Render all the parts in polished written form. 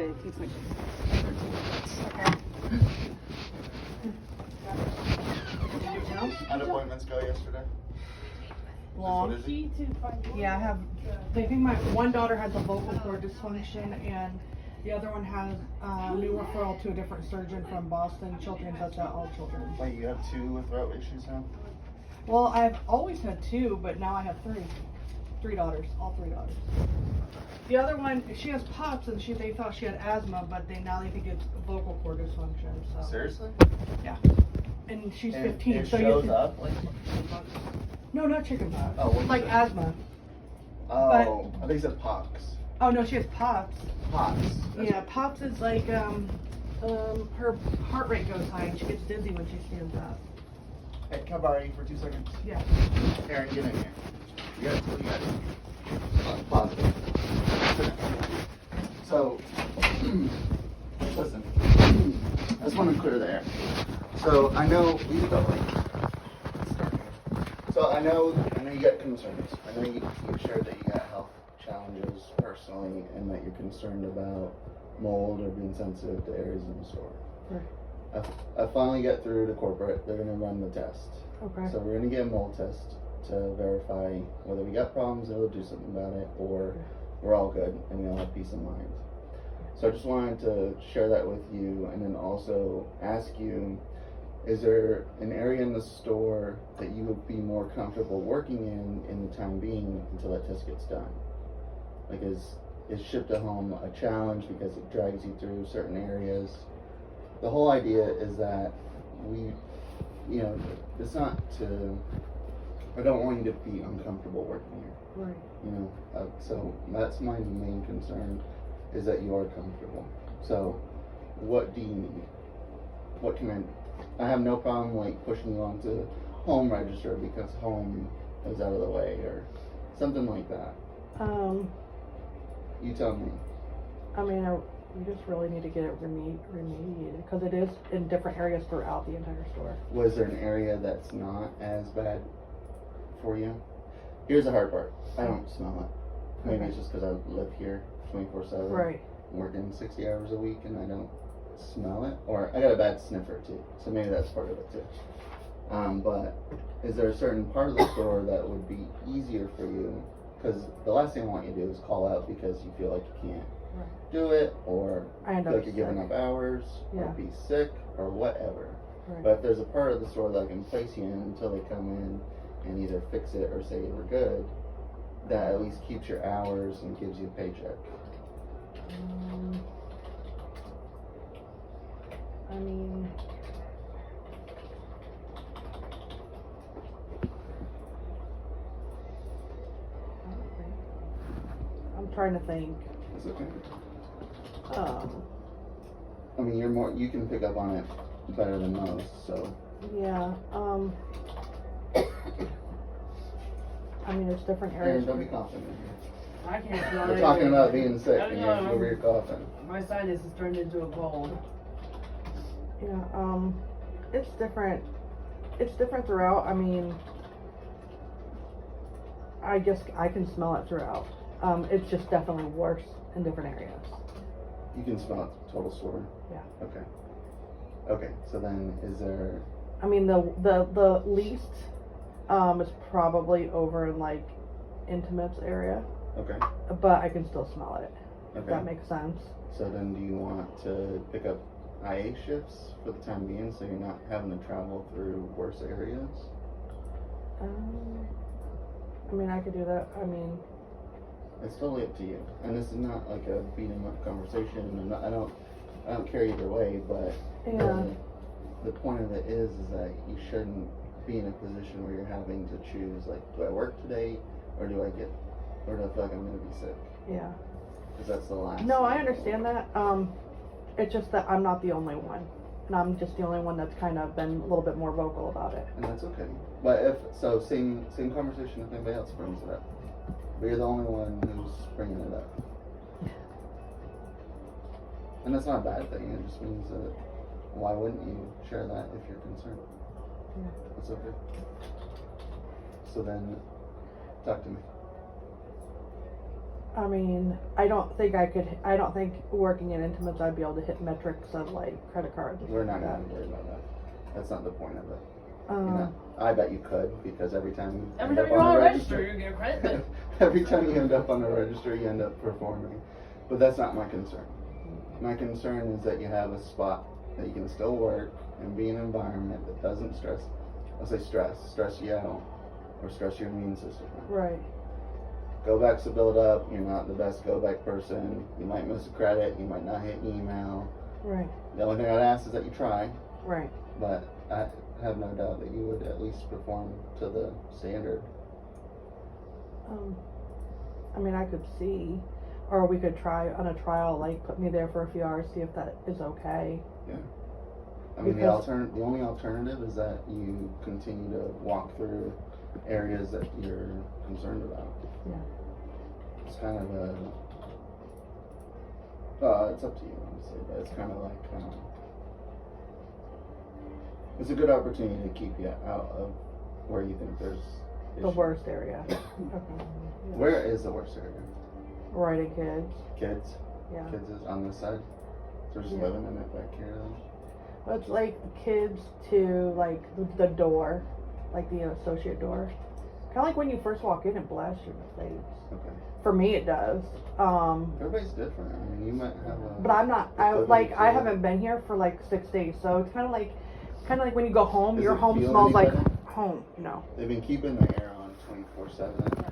to keep pushing. How did appointments go yesterday? Long. What is it? Yeah, they think my one daughter has a vocal cord dysfunction, and the other one has a new referral to a different surgeon from Boston Children's. That's at All Children's. Wait, you have 2 with throat issues now? Well, I've always had 2, but now I have 3. 3 daughters, all 3 daughters. The other one, she has POTS, and they thought she had asthma, but now they think it's vocal cord dysfunction. So. Seriously? Yeah. And she's And 15. it so shows you up like. No, not chickenpox. Oh, what is like it? asthma. Oh, I think it said pox. Oh no, she has POTS. Pox. Yeah, POTS is like her heart rate goes high and she gets dizzy when she stands up. Hey, can I borrow you for 2 seconds? Yeah. Aaron, get in here. You got what you got? Positive. So, listen. I just want to clear the air. So I know you go. So I know you got concerns. I know you shared that you got health challenges personally, and that you're concerned about mold or being sensitive to areas in the store. Right. I finally got through to corporate. They're gonna run the test. Okay. So we're gonna get a mold test to verify whether we got problems and we'll do something about it, or we're all good and we'll have peace of mind. So I just wanted to share that with you, and then also ask you, is there an area in the store that you would be more comfortable working in the time being until that test gets done? Like, is ship to home a challenge because it drags you through certain areas? The whole idea is that it's not to, I don't want you to be uncomfortable working here. Right. So that's my main concern, is that you are comfortable. So what do you need? What can I have no problem like pushing you onto home register because home is out of the way or something like that. You tell me. I mean, we just really need to get it remediated because it is in different areas throughout the entire store. Was there an area that's not as bad for you? Here's the hard part. I don't smell it. Maybe it's just because I live here 24/7. Right. I'm working 60 hours a week and I don't smell it. Or I got a bad sniffer too. So maybe that's part of it too. But is there a certain part of the store that would be easier for you? Because the last thing I want you to do is call out because you feel like you can't do it, or I end feel up like you're giving sick. up hours, or be sick, or whatever. Right. But if there's a part of the store that I can place you in until they come in and either fix it or say we're good, that at least keeps your hours and gives you a paycheck. I mean, I'm trying to think. It's okay. I mean, you can pick up on it better than most, so. Yeah. I mean, it's different Aaron, areas. don't be coughing in here. I can't smell We're it. talking about being sick I and know. you're over here coughing. My sinus has turned into a cold. Yeah. It's different. It's different throughout. I mean, I guess I can smell it throughout. It's just definitely worse in different areas. You can smell it total store? Yeah. Okay. Okay, so then is there... I mean, the least is probably over in like intimates area. Okay. But I can still smell it. If Okay. that makes sense. So then do you want to pick up IA shifts for the time being so you're not having to travel through worse areas? I mean, I could do that. I mean, It's totally up to you. And this is not like a beat 'em up conversation. And I don't care either way, but yeah. the point of it is that you shouldn't be in a position where you're having to choose, like, do I work today or do I feel like I'm going to be sick? Yeah. Because that's the last. No, I understand that. It's just that I'm not the only one. And I'm just the only one that's kind of been a little bit more vocal about it. And that's okay. But same conversation if anybody else brings it up. But you're the only one who's bringing it up. And that's not a bad thing. It just means that why wouldn't you share that if you're concerned? Yeah. That's okay. So then, talk to me. I mean, I don't think working in intimates I'd be able to hit metrics of like credit cards. and We're stuff not like gonna worry about that. That's not the point of it. that. You know, I bet you could, because every time you Every end time up you're on on a a register, you get credit. every time you end up on a register, you end up performing. But that's not my concern. My concern is that you have a spot that you can still work and be in an environment that doesn't stress you out, or stress your immune system out. Right. Go backs to build up. You're not the best go back person. You might miss a credit. You might not hit email. Right. The only thing I'd ask is that you try, Right. but I have no doubt that you would at least perform to the standard. I mean, I could see, or we could try on a trial, like put me there for a few hours, see if that is okay. I mean, Because- the only alternative is that you continue to walk through areas that you're concerned about. Yeah. It's kind of it's up to you, honestly, but it's kind of like, it's a good opportunity to keep you out of where you think there's The issues. worst area. Okay. Yeah. Where is the worst area? Writing kids. Kids? Yeah. Kids is on this side? They're just Yeah. living in it back here then? Well, it's like kids to like the door, like the associate door. Kind of like when you first walk in, it blasts you in the face. Okay. For me, it does. Everybody's different. I mean, you might have a... But I'm not. I equivalent like. I to- haven't been here for like 6 days, so it's kind of like when you go home. Does Your it home feel smells any like better? home. You know. They've been keeping the air on 24/7 to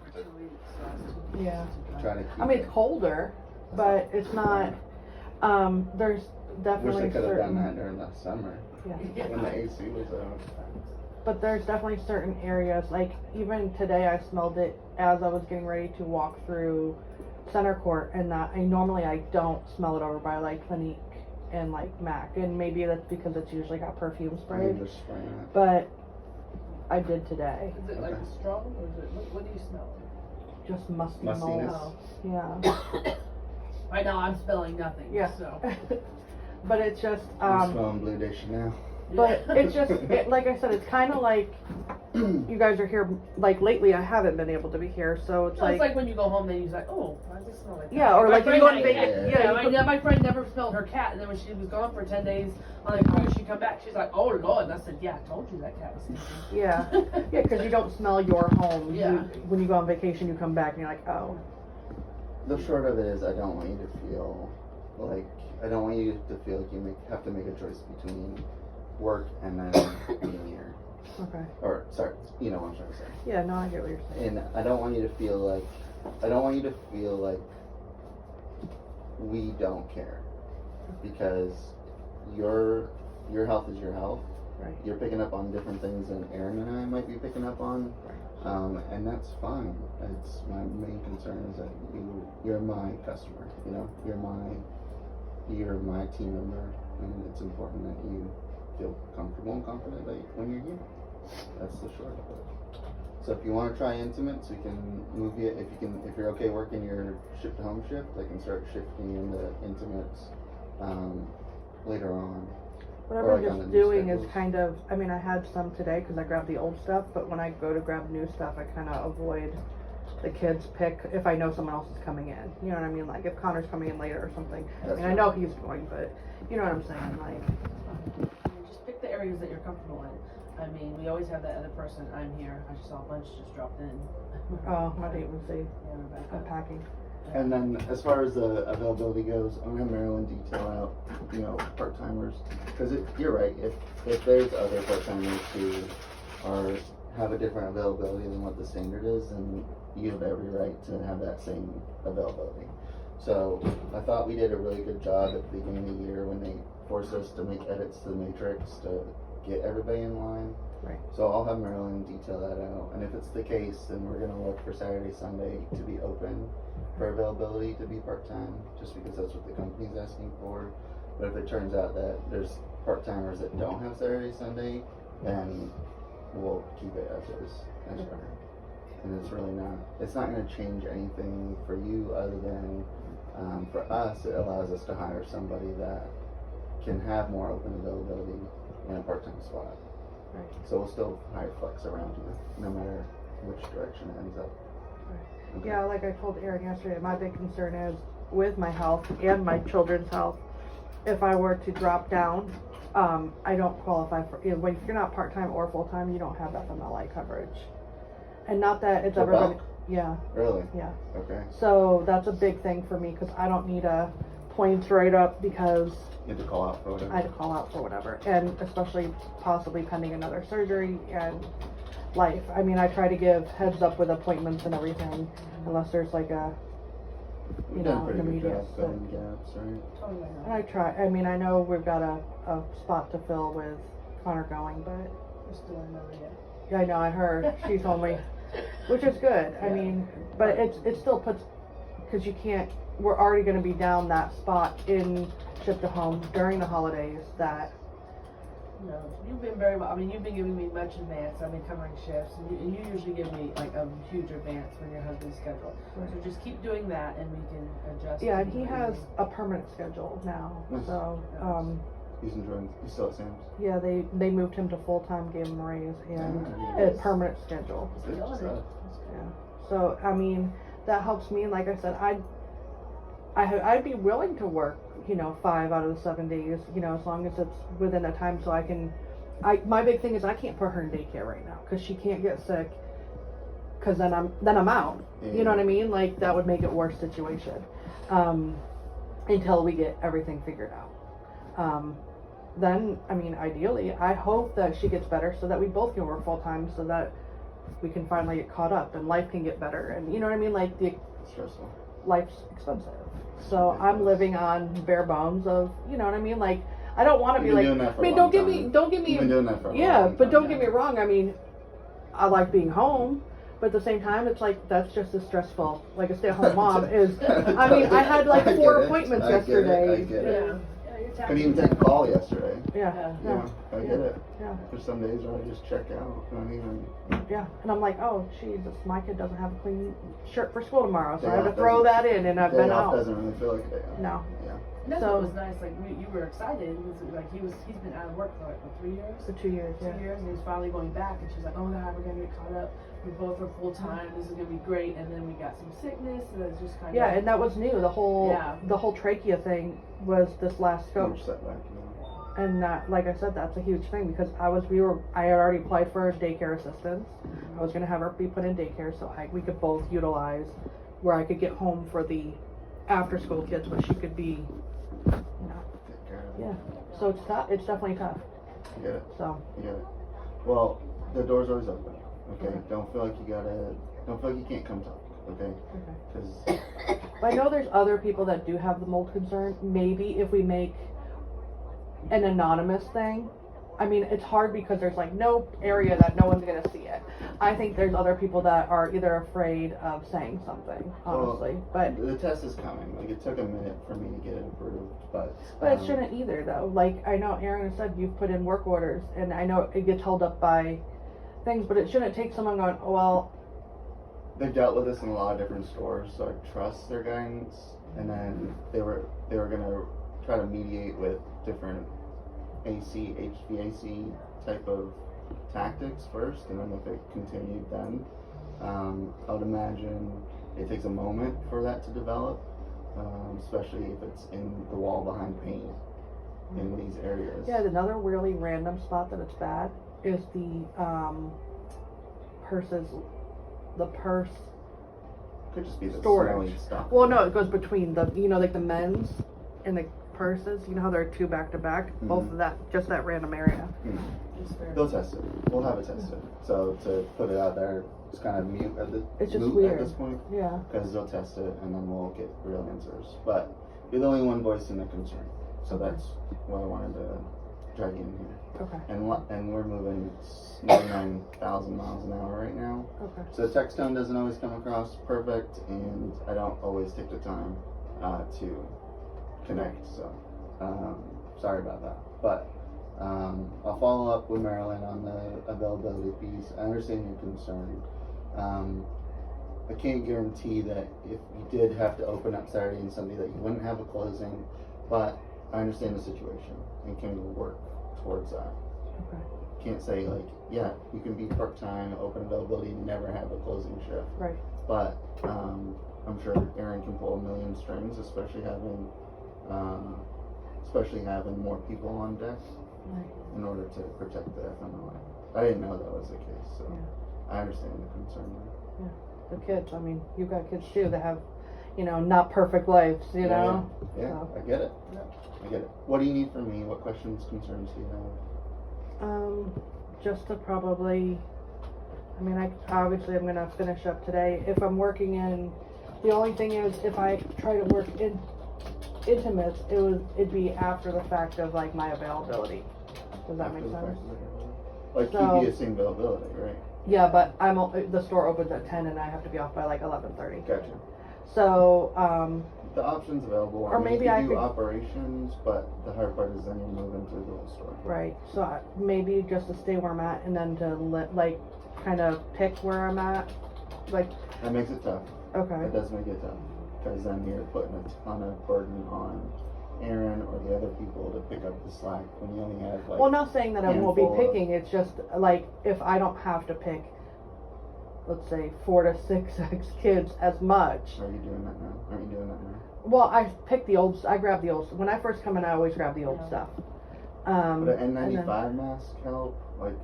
Yeah. try to keep I mean, it. it's colder, but it's not. There's Wish definitely they could have done certain. that during the summer Yeah. when the AC was out. But there's definitely certain areas, like even today I smelled it as I was getting ready to walk through Center Court, and that I normally don't smell it over by like Clinique and like Mac, and maybe that's because it's usually got perfume I spray, mean, just spraying it. but I did today. Is it like Okay. strong or is it, what do you smell? Just musty Mustiness. mold. Yeah. Right now I'm smelling nothing, Yeah. so. But it's just I'm smelling Blue Day Chanel. but it's just like I said, it's kind of like you guys are here. Like lately, I haven't been able to be here, so it's No, it's like like when you go home, then you're like, oh, why does it smell like that? yeah, or My like if you friend go on had- vacation. Yeah, Yeah, you go- my friend never smelled her cat, and then when she was gone for 10 days on the cruise, she come back, she's like, oh Lord, and I said, yeah, I told you that cat was stinky. yeah, yeah, because you don't smell your home. Yeah. When you go on vacation, you come back and you're like, oh, The short of it is, I don't want you to feel like you have to make a choice between work and then being here. okay, Or sorry, you know what I'm trying to say. yeah, no, I get what you're saying. And I don't want you to feel like we don't care, because your health is your health. Right. You're picking up on different things than Aaron and I might be picking up on, and that's fine. It's my main concern is that you're my customer. You know, you're my team member, and it's important that you feel comfortable and confident that when you're here. That's the short of it. So if you want to try intimates, we can move you. If you're okay working your shift to home shift, I can start shifting you into intimates later on. What Or I'm like on just the new doing is schedules. kind of, I mean, I had some today because I grabbed the old stuff, but when I go to grab new stuff, I kind of avoid the kids pick if I know someone else is coming in. You know what I mean? Like if Connor's coming in later or something. I mean, I know he's going, but you know what I'm saying? Like, Just pick the areas that you're comfortable in. I mean, we always have that other person, I'm here, I just saw a bunch just dropped in. oh, my date was say Yeah, Rebecca. unpacking. And then as far as the availability goes, I'm gonna have Marilyn detail out, part-timers. Cause you're right, if there's other part-timers who have a different availability than what the standard is, then you have every right to have that same availability. So I thought we did a really good job at the beginning of the year when they forced us to make edits to the matrix to get everybody in line. Right. So I'll have Marilyn detail that out, and if it's the case, then we're gonna look for Saturday, Sunday to be open for availability to be part-time, just because that's what the company's asking for. But if it turns out that there's part-timers that don't have Saturday, Sunday, then we'll keep it as is, as are. And it's not gonna change anything for you other than, for us, it allows us to hire somebody that can have more open availability in a part-time spot. Right. So we'll still hire flex around you, no matter which direction it ends up. Okay. Yeah, like I told Aaron yesterday, my big concern is with my health and my children's health. If I were to drop down, I don't qualify for, if you're not part-time or full-time, you don't have FMLA coverage. And not that it's For ever gonna, bulk? yeah, Really? yeah. Okay. So that's a big thing for me, cause I don't need a points right up because You had to call out for whatever. I had to call out for whatever, and especially possibly pending another surgery and life. I mean, I try to give heads up with appointments and everything, unless there's like a, you You've done know, a pretty an good immediate. job filling gaps, right? Totally. And I try. I mean, I know we've got a spot to fill with Connor going, but We're still in there yet. yeah, I know. I heard she's only, which is good. I Yeah. mean, but it still puts, because you can't. We're already going to be down that spot in ship to home during the holidays. That No, you've been very well. I mean, you've been giving me much advance. I've been covering shifts, and you usually give me like a huge advance when your husband's scheduled. So just keep doing that, and we can adjust. yeah, and to he what has you need. a permanent schedule now. Nice. So He's enjoying. He's still at Sam's. yeah, they moved him to full time, gave him a raise, and a Nice. permanent schedule. Good Killing stuff. it. Yeah. So I mean, that helps me. And like I said, I'd be willing to work, 5 out of the 7 days, as long as it's within a time so I can. My big thing is I can't put her in daycare right now because she can't get sick. Because then I'm out. You know what I mean? Like that would make it worse situation. Until we get everything figured out. Then I mean, ideally, I hope that she gets better so that we both can work full time so that we can finally get caught up and life can get better. And you know what I mean? Like Stressful. life's expensive. So I'm living on bare bones of, you know what I mean? Like, I don't want to be You've like, been doing that for I mean, a don't long get time. me, You've been doing that for a yeah, long but time, don't yeah. get me wrong. I mean, I like being home, but at the same time, it's like, that's just as stressful. Like a stay-at-home mom is, I mean, I had like I 4 get it. appointments I get it. yesterday. I get it. Yeah, you're Couldn't even take a call yesterday. Yeah, Yeah, I get it. yeah, There's some days where I just check out. Not even. yeah. And I'm like, oh, Jesus, my kid doesn't have a clean shirt for school tomorrow, so I Day have to off throw doesn't- that in, and I've Day been off out. doesn't really feel like a day off. No. Yeah. And that's So- what was nice. Like you were excited. It was like he's been out of work for like 3 years. For 2 years, yeah. 2 years, and he's finally going back. And she's like, "Oh my God, we're gonna get caught up. We both are full time. This is gonna be great." And then we got some sickness, and it's just kind of Yeah, and that was new. Yeah. The whole trachea thing was this last scope. Huge setback. And that, like I said, that's a huge thing because I had already applied for daycare assistance. I was gonna have her be put in daycare so we could both utilize where I could get home for the after school kids, but she could be, Take care of it. yeah. So it's tough. It's definitely tough. I get it. So I get it. Well, the door's always open. Okay. Okay. Don't feel like you can't come talk. Okay. okay. Because But I know there's other people that do have the mold concern. Maybe if we make an anonymous thing. I mean, it's hard because there's like no area that no one's gonna see it. I think there's other people that are either afraid of saying something, honestly. but the test is coming. Like it took a minute for me to get it approved, but it shouldn't either though. Like I know Aaron said you've put in work orders and I know it gets held up by things, but it shouldn't take someone going, oh, well, they've dealt with this in a lot of different stores, so I trust their guidance. And then they were gonna try to mediate with different AC, HVAC type of tactics first, and then if it continued, then I would imagine it takes a moment for that to develop, especially if it's in the wall behind paint in these areas. yeah, another really random spot that it's bad is the purse Could just be the storage. smelly stuff. Well, no, it goes between the, like the men's and the purses. You know how there are 2 back to back? Both of that, just that random area. Just fair. They'll test it. We'll have it tested. So to put it out there, it's kind of mute It's just moot weird. at this point, Yeah. because they'll test it and then we'll get real answers. But you're the only one voicing the concern, so that's why I wanted to drag you in here. Okay. And we're moving 99,000 miles an hour right now, Okay. so the text tone doesn't always come across perfect, and I don't always take the time to connect. So sorry about that, but. I'll follow up with Marilyn on the availability piece. I understand your concern. I can't guarantee that if you did have to open up Saturday and Sunday that you wouldn't have a closing, but I understand the situation and can work towards that. Okay. Can't say like, yeah, you can be part-time, open availability, never have a closing shift. Right. but I'm sure Aaron can pull a million strings, especially having more people on deck in order to protect the FMLA. I didn't know that was the case, so I understand the concern there. The kids, I mean, you've got kids too that have, not perfect lives, know? Yeah, So. I get it. I get it. What do you need from me? What questions, concerns do you have? Just to probably, obviously I'm gonna finish up today. If I'm working in, the only thing is if I try to work in intimates, it'd be after the fact of like my availability. Does that make sense? Like So- keep you at same availability, right? Yeah, but the store opens at 10 and I have to be off by like 11:30. Gotcha. So, The options available. Or maybe you I do could- operations, but the hard part is then you're moving to the whole store. right, so maybe just to stay where I'm at and then to kind of pick where I'm at, like, That makes it tough. okay, It does make it tough because then you're putting a ton of burden on Aaron or the other people to pick up the slack when you only have like. well, not saying that I won't be handful of- picking, it's just like, if I don't have to pick, let's say, 4 to 6 kids as much, Are you doing that now? Aren't you doing that now? well, I grab the old, when I first come in, I always grab the old stuff. Would an and then N95 mask help? Like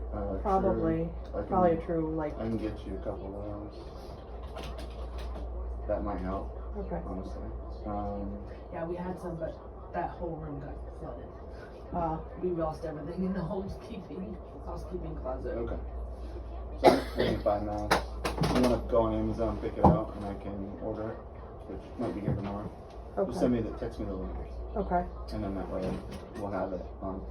probably, probably a true, like, I can get you a couple of those. That might help, okay, honestly. Yeah, we had some, but that whole room got flooded. uh, We lost everything in the housekeeping closet. Okay. So N95 masks. You wanna go on Amazon, pick it out, and I can order it, which might be here tomorrow. Just okay, text me the link, okay, and then that way we'll have it on.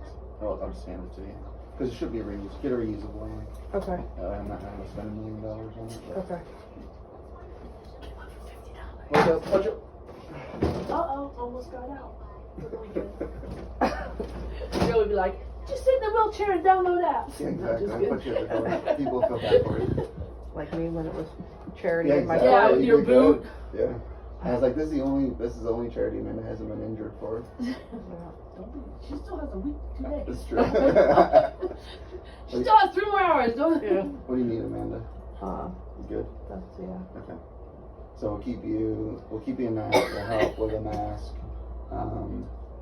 I'll just hand it to you. Because it should be get a reusable one. okay, I'm not gonna spend $1 million on it. but- okay. Watch out. Uh-oh, almost got out. Joe would be like, just sit in the wheelchair and download apps. Yeah, No, exactly. just I kidding. put you at the door. People feel bad for you. Like me when it was charity Yeah, in my exactly. Yeah, car. with You your did good. boot. Yeah. I was like, this is the only charity Amanda hasn't been injured for. Don't be, she still has a week, 2 days. That's true. She still has 3 more hours. Don't. Yeah. What do you need, Amanda? You good? That's, yeah. Okay. So we'll keep you in that. We'll help with a mask.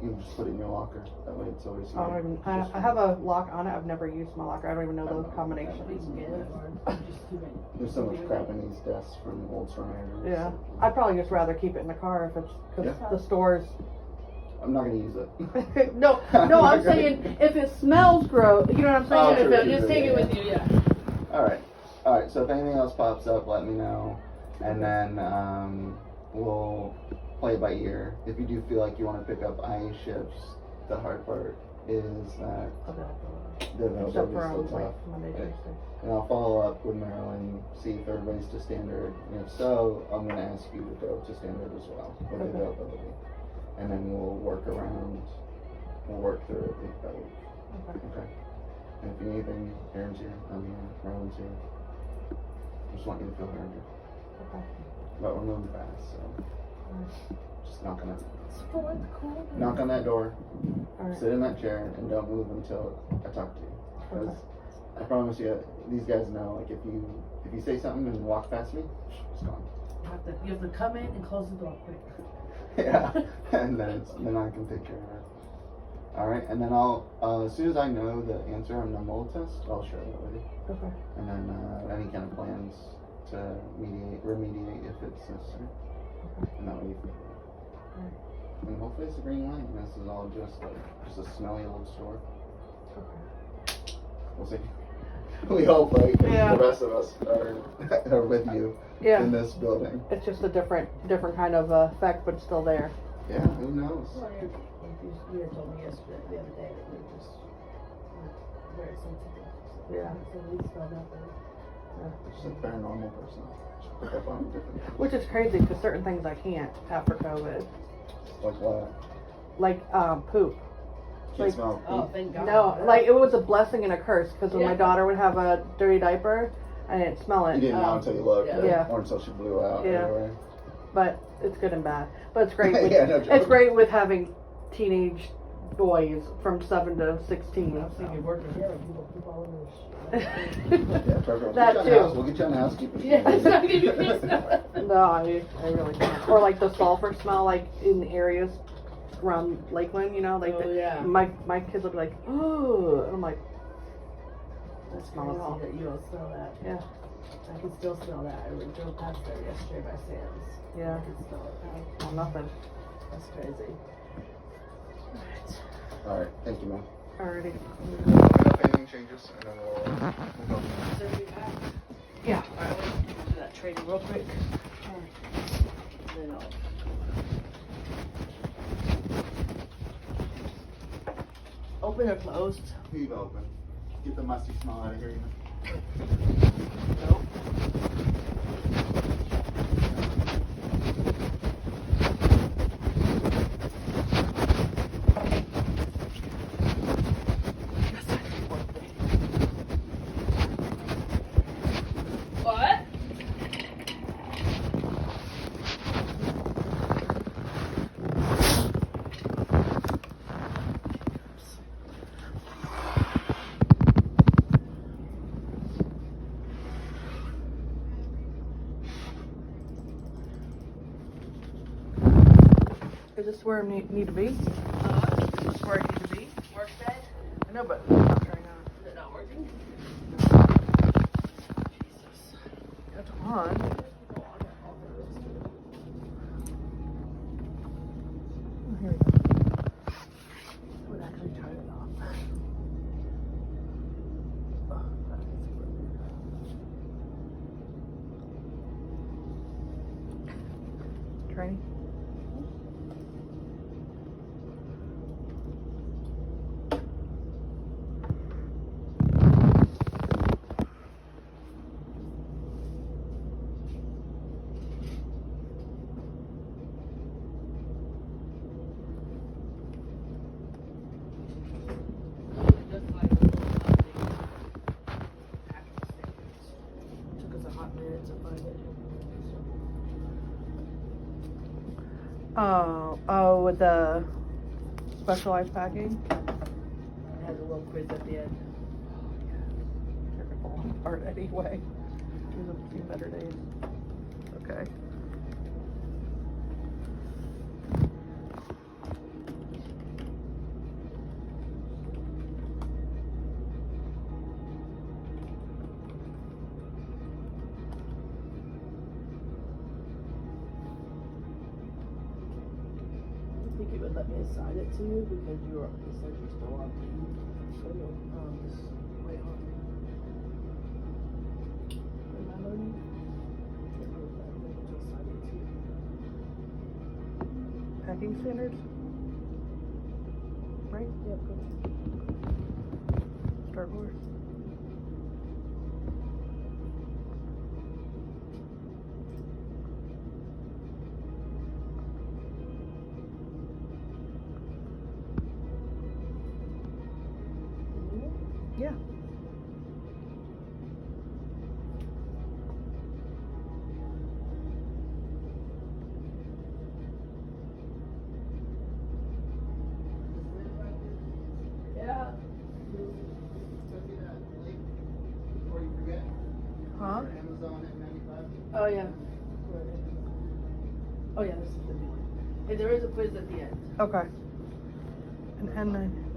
You can just put it in your locker. That way it's always I don't here. even, I have a lock on it. I've never used my locker. I don't even know the We combination. can get it, or just keep it. There's so much crap in these desks from old Stormagers. Yeah. I'd probably just rather keep it in the car if it's, cause Yeah. the stores. I'm not gonna use it. No, I'm saying if it smells gross, you know what I'm saying? Oh, If true, it- true, Just take it yeah. with you, yeah. Alright, so if anything else pops up, let me know. And then we'll play it by ear. If you do feel like you want to pick up IA shifts, the hard part is that the Except availability for is on still like tough. Monday, Tuesday. And I'll follow up with Marilyn, see if everybody's to standard. And if so, I'm going to ask you to go to standard as well with the Okay. availability. And then we'll work through it week by week. Okay. Okay. And if you need anything, Aaron's here, I'm here, Marilyn's here. Just want you to feel heard. Okay. But we're moving fast, so just knock on that door, Alright. sit in that chair, and don't move until I talk to you. Because I promise you, these guys know, like if you say something and walk past me, it's gone. You have to come in and close the door quick. Yeah, and then I can take care of it. All right, and then I'll as soon as I know the answer on the mold test, I'll share that with you. Okay. And then any kind of plans to remediate if it's necessary. And that way you can. Alright. And hopefully it's a green light and this is all just a smelly old store. Okay. We'll see. We hope Yeah. the rest of us are with you Yeah. in this building. It's just a different kind of effect, but it's still there. Yeah, who knows? Well, you had told me yesterday, the other day, that we just very sensitive. Yeah. So we smell nothing. Just a paranormal person. Just pick up on different. Which is crazy because certain things I can't after COVID. Like what? Like poop. Can't Like- smell Oh, poop. thank God. No, like it was a blessing and a curse because when my Yeah. daughter would have a dirty diaper, I didn't smell it. You didn't know until you looked, yeah. right? Yeah. Or until she blew out. Yeah. Everywhere. But it's good and bad. But it's great. With, Yeah, no joke. it's great with having teenage boys from 7 to 16. I was thinking working here, people keep all in Yeah, Trevor, we'll That get you on too. We'll get you on the housekeeping. Yeah, it's not gonna be pissed off. No, I really can't. Or like the sulfur smell, like in the areas around Lakeland, you know, like Oh, yeah. my kids will be like, oh, and I'm like, That's smell it all. crazy that you don't smell that. yeah, I can still smell that. I drove past there yesterday by Sam's. yeah, I can smell it now. well, nothing. That's crazy. Alright, thank you, man. Alrighty. If anything changes, and then we'll go. So we back. Yeah. Alright, we'll do that training real quick. Then I'll. Open or closed? Leave open. Get the musty smell out of here, you know. Nope. What? Is this where I need to be? Is this where I need to be? Work bed? I know, but I'm not trying to. Is it not working? Jesus. That's on. Oh, here we go. I would actually turn it off. Training. Just like a little update. Actual standards. Took us a hot minute to find it. Oh, with the specialized packing. It has a little quiz at the end. You're gonna fall apart anyway. These have seen better days. Okay. I think it would let me assign it to you because you're, it says you're still on team. So you'll, just wait on. Am I loading? Can't move that. I'm able to assign it to you. Packing standards? Right? Yep, go. Star Wars. Yeah. Yeah. Before you forget, Huh? Amazon N95. Oh, yeah. Oh, yeah, this is the new one. And there is a quiz at the end. Okay. And then.